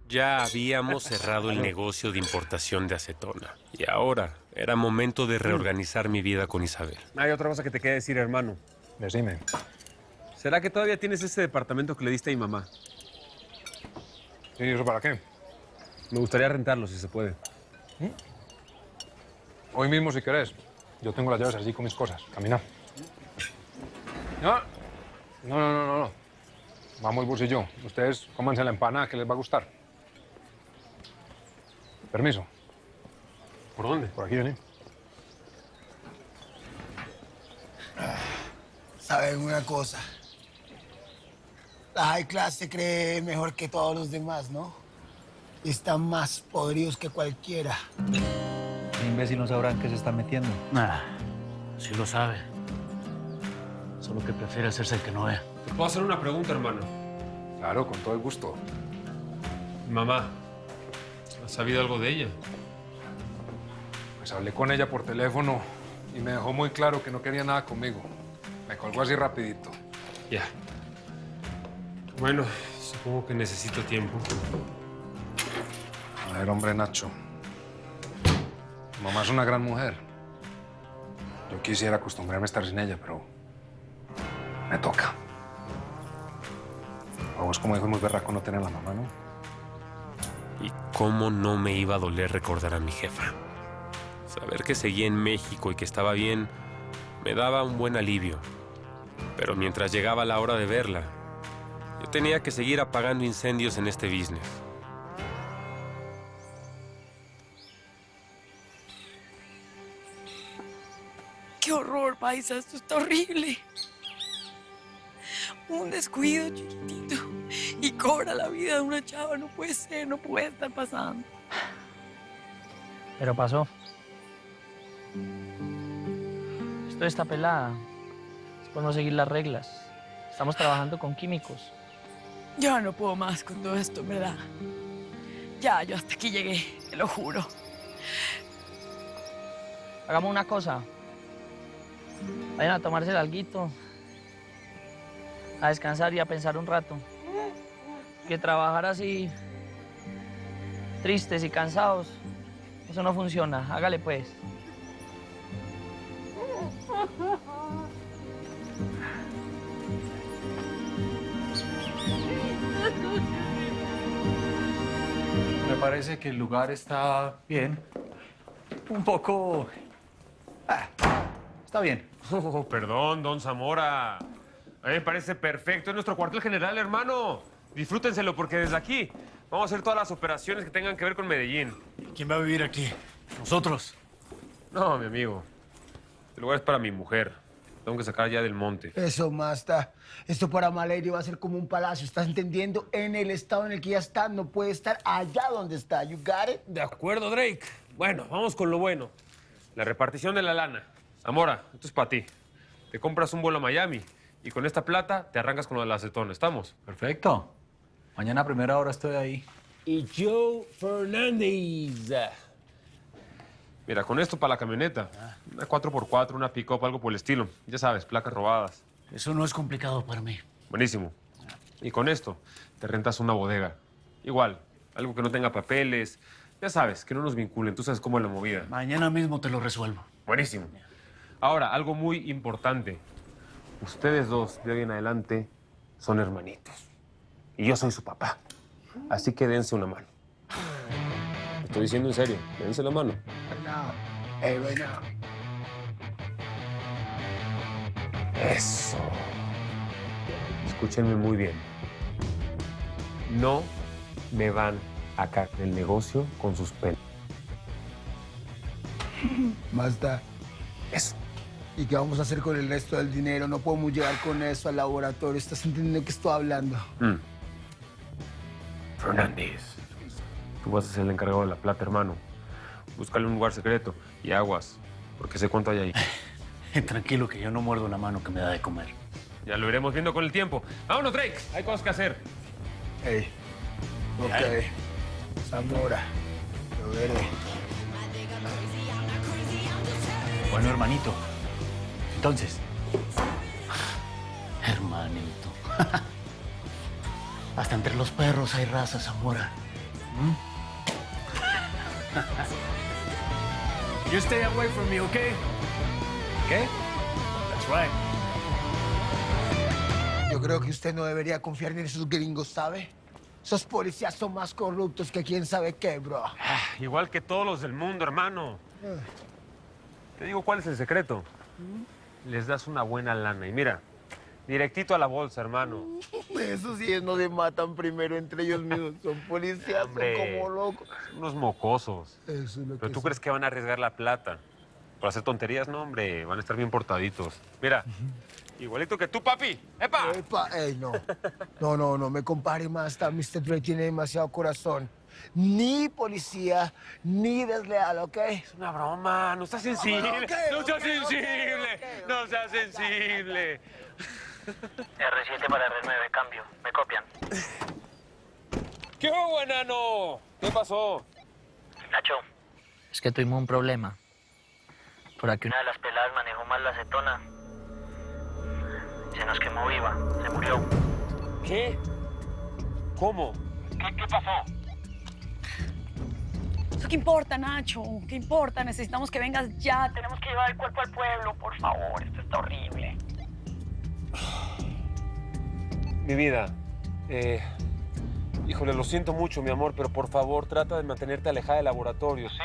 Ya habíamos cerrado el negocio de importación de acetona. Y ahora era momento de reorganizar mi vida con Isabel. Hay otra cosa que te queda decir, hermano. Decime. ¿Será que todavía tienes ese departamento que le diste a mi mamá? ¿Y eso para qué? Me gustaría rentarlo, si se puede. Hoy mismo, si querés. Yo tengo las llaves allí con mis cosas. Camina. No. No. Vamos, Bus y yo. Ustedes cómanse la empanada que les va a gustar. Permiso. ¿Por dónde? Por aquí, vení. ¿Saben una cosa? La high class se cree mejor que todos los demás, ¿no? Están más podridos que cualquiera. El imbécil no sabrá en qué se está metiendo. Nah, sí lo sabe. Solo que prefiere hacerse el que no ve. ¿Te puedo hacer una pregunta, hermano? Claro, con todo el gusto. Mi mamá, ¿has sabido algo de ella? Pues hablé con ella por teléfono y me dejó muy claro que no quería nada conmigo. Me colgó así rapidito. Ya. Bueno, supongo que necesito tiempo. A ver, hombre, Nacho. Tu mamá es una gran mujer. Yo quisiera acostumbrarme a estar sin ella, pero me toca. A vos, como dijo, es muy berraco no tener a la mamá, ¿no? ¿Y cómo no me iba a doler recordar a mi jefa? Saber que seguía en México y que estaba bien me daba un buen alivio. Pero mientras llegaba la hora de verla, yo tenía que seguir apagando incendios en este business. ¡Qué horror, paisa! Esto está horrible. Un descuido chiquitito y cobra la vida de una chava. No puede ser, no puede estar pasando. Pero pasó. Esto está pelada. Es por no seguir las reglas. Estamos trabajando con químicos. Ya no puedo más con todo esto, en verdad. Ya, yo hasta aquí llegué, te lo juro. Hagamos una cosa. Vayan a tomarse el alguito, a descansar y a pensar un rato. Que trabajar así, tristes y cansados, eso no funciona. Hágale pues. Me parece que el lugar está bien. Un poco... está bien. Oh, perdón, don Zamora. A mí me parece perfecto. Es nuestro cuartel general, hermano. Disfrútenselo porque desde aquí vamos a hacer todas las operaciones que tengan que ver con Medellín. ¿Quién va a vivir aquí? ¿Nosotros? No, mi amigo. Este lugar es para mi mujer. Tengo que sacar ya del monte. Eso, Masta. Esto para Malerio va a ser como un palacio, ¿estás entendiendo? En el estado en el que ya está, no puede estar allá donde está. You got it? De acuerdo, Drake. Bueno, vamos con lo bueno. La repartición de la lana. Zamora, esto es para ti. Te compras un vuelo a Miami y con esta plata te arrancas con lo del acetón. ¿Estamos? Perfecto. Mañana a primera hora estoy ahí. Y Joe Fernández. Mira, con esto para la camioneta. Una 4x4, una pick-up, algo por el estilo. Ya sabes, placas robadas. Eso no es complicado para mí. Buenísimo. Y con esto te rentas una bodega. Igual, algo que no tenga papeles. Ya sabes, que no nos vinculen. Tú sabes cómo es la movida. Mañana mismo te lo resuelvo. Buenísimo. Ahora, algo muy importante. Ustedes dos, de hoy en adelante, son hermanitos. Y yo soy su papá. Así que dense una mano. Estoy diciendo en serio. Dense la mano. No. Hey, right now. Eso. Escúchenme muy bien. No me van a caer el negocio con sus pelos. Masta. Eso. ¿Y qué vamos a hacer con el resto del dinero? No podemos llegar con eso al laboratorio. ¿Estás entendiendo de qué estoy hablando? Fernández. Tú vas a ser el encargado de la plata, hermano. Búscale un lugar secreto y aguas, porque sé cuánto hay ahí. Tranquilo, que yo no muerdo la mano que me da de comer. Ya lo iremos viendo con el tiempo. ¡Vámonos, Drake! Hay cosas que hacer. Hey. Ok. Zamora. Lo veré. Bueno, hermanito. Entonces. Hermanito. Hasta entre los perros hay razas, Zamora. You stay away from me, okay? Okay? That's right. Yo creo que usted no debería confiar en esos gringos, ¿sabe? Esos policías son más corruptos que quién sabe qué, bro. Igual que todos los del mundo, hermano. Te digo cuál es el secreto. Les das una buena lana y mira, directito a la bolsa, hermano. Eso sí, no se matan primero entre ellos mismos. Son policías, Hombre. son como locos. Son unos mocosos. Eso es lo Pero que tú sí. crees que van a arriesgar la plata por hacer tonterías, no, hombre. Van a estar bien portaditos. Mira, igualito que tú, papi. ¡Epa! Epa, ey, no. No me compare más. Mr. Dre tiene demasiado corazón. Ni policía, ni desleal, ¿ok? Es una broma, no seas sensible. Ok, no seas ok, sensible. ok. No seas sensible. R7 para R9, cambio. ¿Me copian? ¿Qué hubo, enano? ¿Qué pasó? Nacho. Es que tuvimos un problema. Por aquí una de las peladas manejó mal la acetona. Se nos quemó viva. Se murió. ¿Qué? ¿Cómo? ¿Qué pasó? ¿Eso qué importa, Nacho? ¿Qué importa? Necesitamos que vengas ya. Tenemos que llevar el cuerpo al pueblo, por favor. Esto está horrible. Mi vida, híjole, lo siento mucho, mi amor, pero por favor, trata de mantenerte alejada del laboratorio. Sí,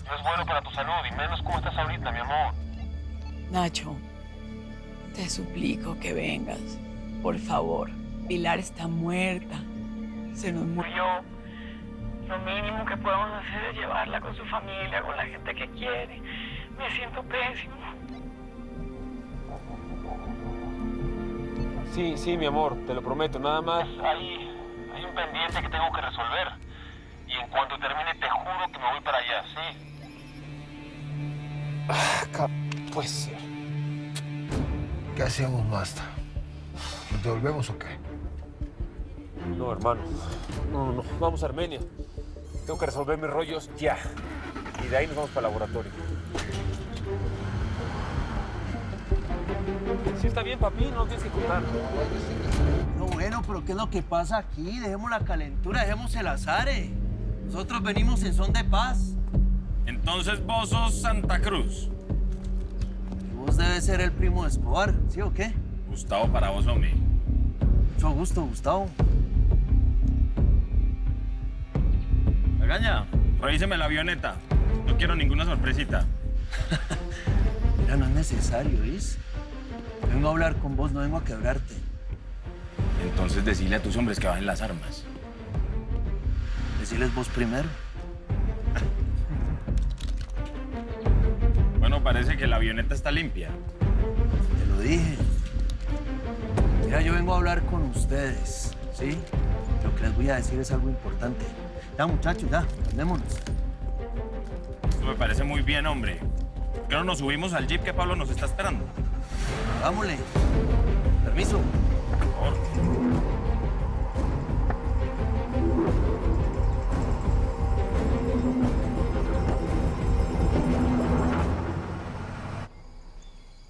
no es bueno para tu salud, y menos como estás ahorita, mi amor. Nacho, te suplico que vengas. Por favor. Pilar está muerta. Se nos murió. Lo mínimo que podemos hacer es llevarla con su familia, con la gente que quiere. Me siento pésimo. Sí, mi amor, te lo prometo, nada más. Hay un pendiente que tengo que resolver. Y en cuanto termine, te juro que me voy para allá, ¿sí? Puede ser. ¿Qué hacemos, Basta? ¿Nos devolvemos o qué? No, hermano. No. Vamos a Armenia. Tengo que resolver mis rollos ya. Y de ahí nos vamos para el laboratorio. Sí, está bien, papi. No tienes que contar. No, bueno, pero ¿qué es lo que pasa aquí? Dejemos la calentura, dejemos el azare. Nosotros venimos en son de paz. Entonces vos sos Santa Cruz. Y vos debes ser el primo de Escobar, ¿sí o qué? Gustavo para vos, hombre. Mucho gusto, Gustavo. Magaña, revíseme la avioneta. No quiero ninguna sorpresita. Mira, no es necesario, ¿ves? Vengo a hablar con vos, no vengo a quebrarte. Entonces decile a tus hombres que bajen las armas. Deciles vos primero. Bueno, parece que la avioneta está limpia. Te lo dije. Mira, yo vengo a hablar con ustedes, ¿sí? Lo que les voy a decir es algo importante. Ya, muchachos, ya, andémonos. Esto me parece muy bien, hombre. ¿Por qué no nos subimos al jeep que Pablo nos está esperando? Vámonos. Permiso. Por favor.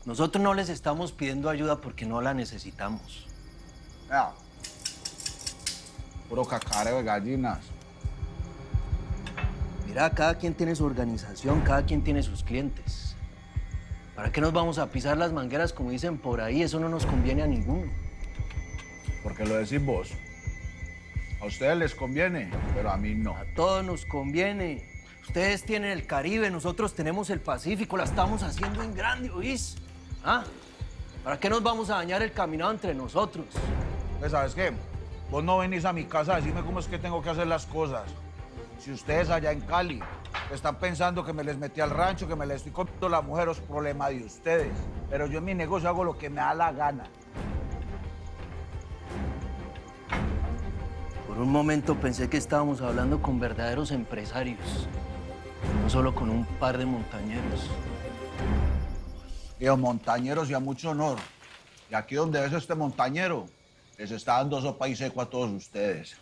Nosotros no les estamos pidiendo ayuda porque no la necesitamos. Vea, puro cacareo de gallinas. Mira, cada quien tiene su organización, cada quien tiene sus clientes. ¿Para qué nos vamos a pisar las mangueras como dicen por ahí? Eso no nos conviene a ninguno. Porque lo decís vos. A ustedes les conviene, pero a mí no. A todos nos conviene. Ustedes tienen el Caribe, nosotros tenemos el Pacífico, la estamos haciendo en grande, ¿oís? ¿Ah? ¿Para qué nos vamos a dañar el caminado entre nosotros? Pues, ¿sabes qué? Vos no venís a mi casa a decirme cómo es que tengo que hacer las cosas. Si ustedes allá en Cali están pensando que me les metí al rancho, que me les estoy comiendo la mujer, es problema de ustedes. Pero yo en mi negocio hago lo que me da la gana. Por un momento pensé que estábamos hablando con verdaderos empresarios, no solo con un par de montañeros. Y los montañeros y a mucho honor. Y aquí donde ves este montañero, les está dando sopa y seco a todos ustedes.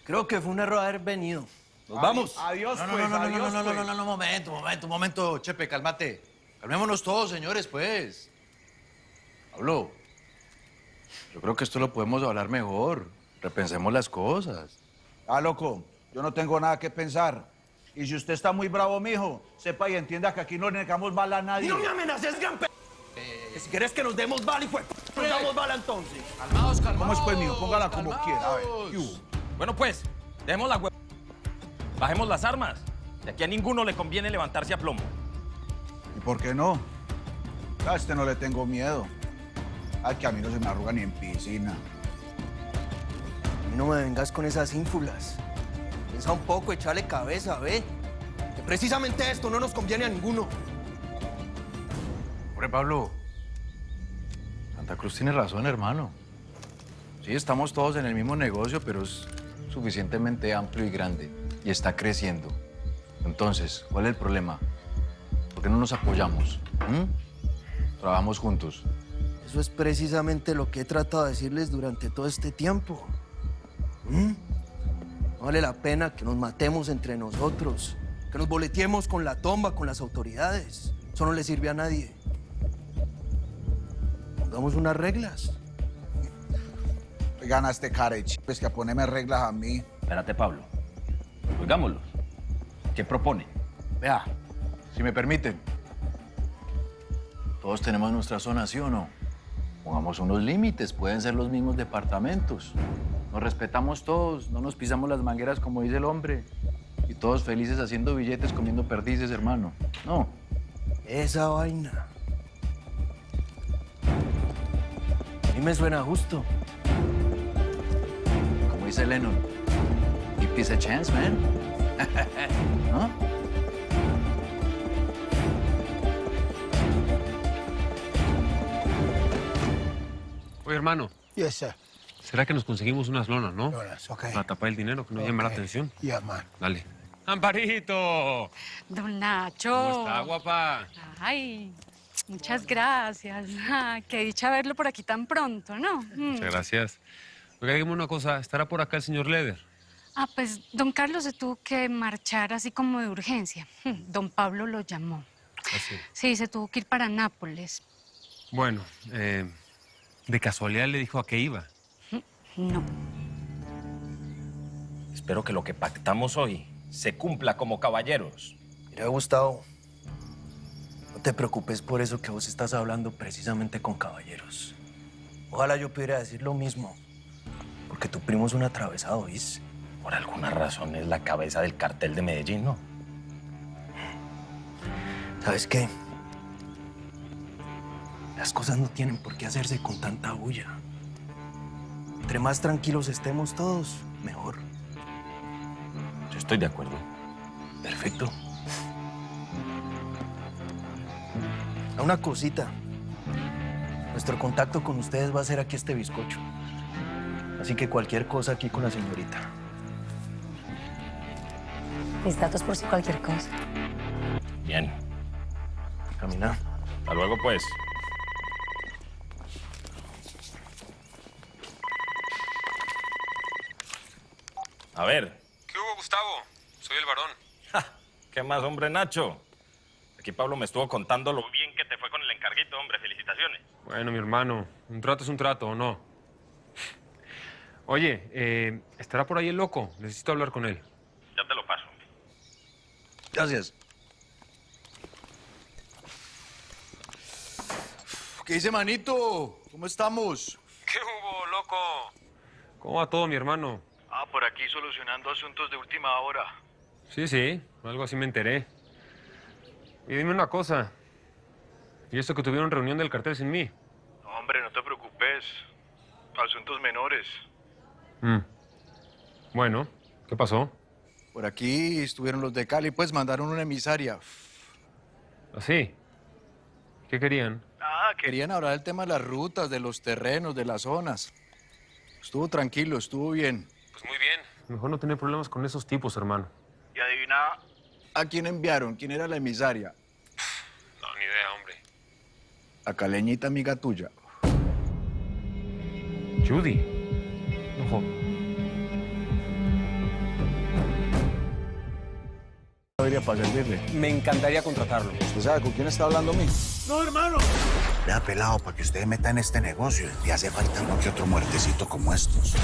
Creo que fue un error haber venido. ¡Nos vamos! Adiós, No, pues, adiós, pues. momento, Chepe, cálmate. Calmémonos todos, señores, pues. Pablo, Yo creo que esto lo podemos hablar mejor. Repensemos las cosas. Ah, loco, yo no tengo nada que pensar. Y si usted está muy bravo, mijo, sepa y entienda que aquí no le negamos bala a nadie. No me amenaces, gran p... Si quieres que nos demos bala, hijo de p... nos damos bala entonces. Calmaos, calmaos. ¿Cómo es, pues, mijo? Póngala como calmaos. quiera, a ver. ¿Qué hubo? Bueno, pues, dejemos la hueá. Bajemos las armas. De aquí a ninguno le conviene levantarse a plomo. ¿Y por qué no? A este no le tengo miedo. Ay, que a mí no se me arruga ni en piscina. Y no me vengas con esas ínfulas. Pensa un poco, echarle cabeza, ¿ve? Que precisamente esto no nos conviene a ninguno. Hombre, Pablo, Santa Cruz tiene razón, hermano. Sí, estamos todos en el mismo negocio, pero es suficientemente amplio y grande. Y está creciendo. Entonces, ¿cuál es el problema? ¿Por qué no nos apoyamos? Trabajamos juntos. Eso es precisamente lo que he tratado de decirles durante todo este tiempo. No vale la pena que nos matemos entre nosotros, que nos boleteemos con la tomba, con las autoridades. Eso no le sirve a nadie. Pongamos unas reglas. Ganaste cara y pues que a ponerme reglas a mí. Espérate, Pablo. Oigámoslo. ¿Qué propone? Vea, si me permiten. Todos tenemos nuestra zona, ¿sí o no? Pongamos unos límites, pueden ser los mismos departamentos. Nos respetamos todos, no nos pisamos las mangueras como dice el hombre. Y todos felices haciendo billetes, comiendo perdices, hermano. No. Esa vaina. A mí me suena justo. Como dice Lennon, give peace a chance, man. ¿No? Oye, hermano, Yes, sir. ¿será que nos conseguimos unas lonas, no? Lonas, okay. Para tapar el dinero, que no llame la atención. Yeah, man. Dale. ¡Amparito! Don Nacho. ¿Cómo está, guapa? Ay, muchas gracias. Ah, qué dicha verlo por aquí tan pronto, ¿no? Muchas gracias. Oiga, dígame una cosa, ¿estará por acá el señor Leder? Ah, pues don Carlos se tuvo que marchar así como de urgencia. Don Pablo lo llamó. Así. Sí, se tuvo que ir para Nápoles. Bueno, de casualidad le dijo a qué iba. No. Espero que lo que pactamos hoy se cumpla como caballeros. Mira, Gustavo, no te preocupes por eso que vos estás hablando precisamente con caballeros. Ojalá yo pudiera decir lo mismo, porque tu primo es un atravesado, ¿viste? Por alguna razón es la cabeza del cartel de Medellín, ¿no? ¿Sabes qué? Las cosas no tienen por qué hacerse con tanta bulla. Entre más tranquilos estemos todos, mejor. Yo estoy de acuerdo. Perfecto. Una cosita. Nuestro contacto con ustedes va a ser aquí este bizcocho. Así que cualquier cosa aquí con la señorita. Mis datos por si cualquier cosa. Bien. Camina. Hasta luego, pues. A ver. ¿Qué hubo, Gustavo? Soy el varón. ¿Qué más, hombre, Nacho? Aquí Pablo me estuvo contando lo bien que te fue con el encarguito, hombre. Felicitaciones. Bueno, mi hermano, un trato es un trato, ¿o no? Oye, ¿estará por ahí el loco? Necesito hablar con él. Ya te lo paso. Gracias. ¿Qué dice, manito? ¿Cómo estamos? ¿Qué hubo, loco? ¿Cómo va todo, mi hermano? Ah, por aquí solucionando asuntos de última hora. Sí, algo así me enteré. Y dime una cosa. ¿Y esto que tuvieron reunión del cartel sin mí? No, hombre, no te preocupes. Asuntos menores. Bueno, ¿qué pasó? Por aquí estuvieron los de Cali, pues mandaron una emisaria. ¿Así? ¿Qué querían? Querían hablar del tema de las rutas, de los terrenos, de las zonas. Estuvo tranquilo, estuvo bien. Pues muy bien. Mejor no tener problemas con esos tipos, hermano. ¿Y adivina a quién enviaron? ¿Quién era la emisaria? No, ni idea, hombre. A Caleñita, amiga tuya. Judy. Ojo. debería para servirle. Me encantaría contratarlo. ¿Usted sabe con quién está hablando a mí? No, hermano. Vea, pelado, para que usted meta en este negocio, le hace falta uno que otro muertecito como estos.